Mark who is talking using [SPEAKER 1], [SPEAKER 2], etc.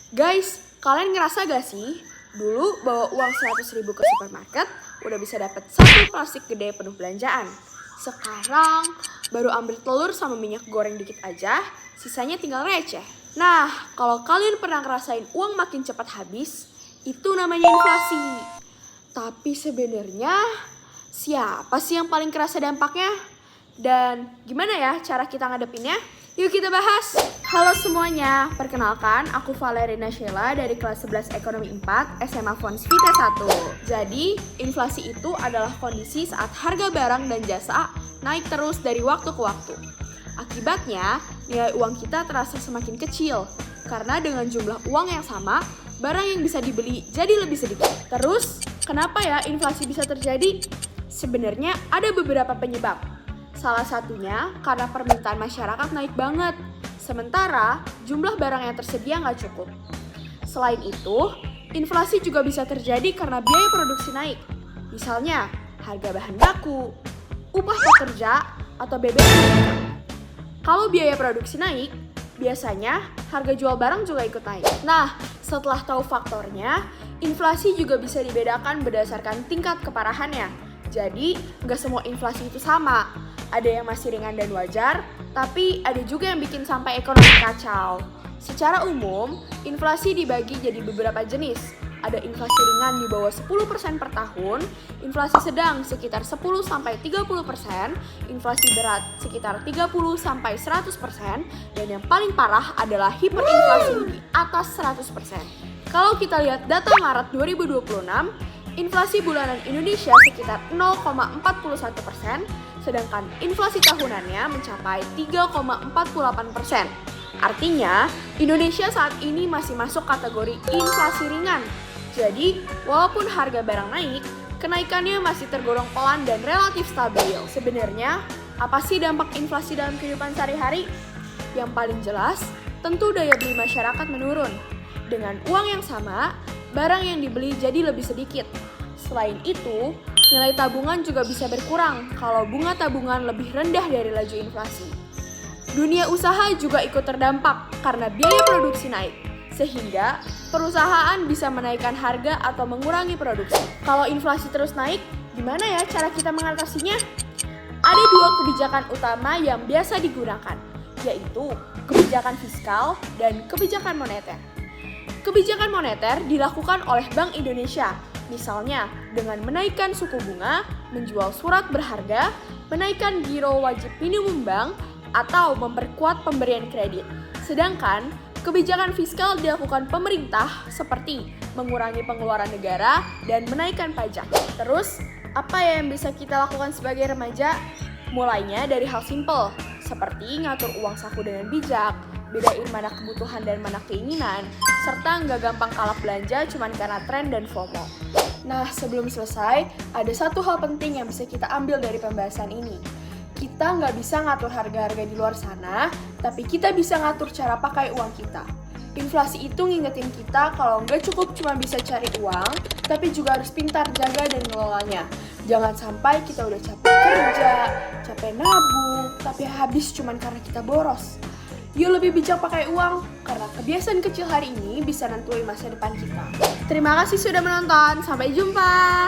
[SPEAKER 1] Guys, kalian ngerasa gak sih? Dulu bawa uang 100.000 ke supermarket, udah bisa dapat satu plastik gede penuh belanjaan. Sekarang, baru ambil telur sama minyak goreng dikit aja, sisanya tinggal receh. Nah, kalau kalian pernah ngerasain uang makin cepat habis, itu namanya inflasi. Tapi sebenarnya, siapa sih yang paling kerasa dampaknya? Dan gimana ya cara kita ngadepinnya? Yuk kita bahas! Halo semuanya, perkenalkan aku Valerina Sheila dari kelas 11 Ekonomi 4 SMA Fons Vita 1. Jadi, inflasi itu adalah kondisi saat harga barang dan jasa naik terus dari waktu ke waktu. Akibatnya, nilai uang kita terasa semakin kecil, karena dengan jumlah uang yang sama, barang yang bisa dibeli jadi lebih sedikit. Terus, kenapa ya inflasi bisa terjadi? Sebenarnya ada beberapa penyebab. Salah satunya karena permintaan masyarakat naik banget, sementara jumlah barang yang tersedia nggak cukup. Selain itu, inflasi juga bisa terjadi karena biaya produksi naik. Misalnya, harga bahan baku, upah pekerja, atau BBM. Kalau biaya produksi naik, biasanya harga jual barang juga ikut naik. Nah, setelah tahu faktornya, inflasi juga bisa dibedakan berdasarkan tingkat keparahannya. Jadi, nggak semua inflasi itu sama. Ada yang masih ringan dan wajar, tapi ada juga yang bikin sampai ekonomi kacau. Secara umum, inflasi dibagi jadi beberapa jenis. Ada inflasi ringan di bawah 10% per tahun, inflasi sedang sekitar 10-30%, inflasi berat sekitar 30-100%, dan yang paling parah adalah hiperinflasi di atas 100%. Kalau kita lihat data Maret 2026, inflasi bulanan Indonesia sekitar 0,41%, sedangkan inflasi tahunannya mencapai 3,48%. Artinya, Indonesia saat ini masih masuk kategori inflasi ringan. Jadi, walaupun harga barang naik, kenaikannya masih tergolong pelan dan relatif stabil. Sebenarnya, apa sih dampak inflasi dalam kehidupan sehari-hari? Yang paling jelas, tentu daya beli masyarakat menurun. Dengan uang yang sama, barang yang dibeli jadi lebih sedikit. Selain itu, nilai tabungan juga bisa berkurang kalau bunga tabungan lebih rendah dari laju inflasi. Dunia usaha juga ikut terdampak karena biaya produksi naik, sehingga perusahaan bisa menaikkan harga atau mengurangi produksi. Kalau inflasi terus naik, gimana ya cara kita mengatasinya? Ada dua kebijakan utama yang biasa digunakan, yaitu kebijakan fiskal dan kebijakan moneter. Kebijakan moneter dilakukan oleh Bank Indonesia, misalnya dengan menaikkan suku bunga, menjual surat berharga, menaikkan giro wajib minimum bank, atau memperkuat pemberian kredit. Sedangkan kebijakan fiskal dilakukan pemerintah seperti mengurangi pengeluaran negara dan menaikkan pajak. Terus, apa yang bisa kita lakukan sebagai remaja? Mulainya dari hal simple, seperti ngatur uang saku dengan bijak, bedain mana kebutuhan dan mana keinginan, serta nggak gampang kalap belanja cuma karena tren dan FOMO. Nah, sebelum selesai, ada satu hal penting yang bisa kita ambil dari pembahasan ini. Kita nggak bisa ngatur harga-harga di luar sana, tapi kita bisa ngatur cara pakai uang kita. Inflasi itu ngingetin kita kalau nggak cukup cuma bisa cari uang, tapi juga harus pintar jaga dan ngelolanya. Jangan sampai kita udah capek kerja, capek nabung, tapi habis cuma karena kita boros. Yuk lebih bijak pakai uang, karena kebiasaan kecil hari ini bisa nentuin masa depan kita. Terima kasih sudah menonton, sampai jumpa!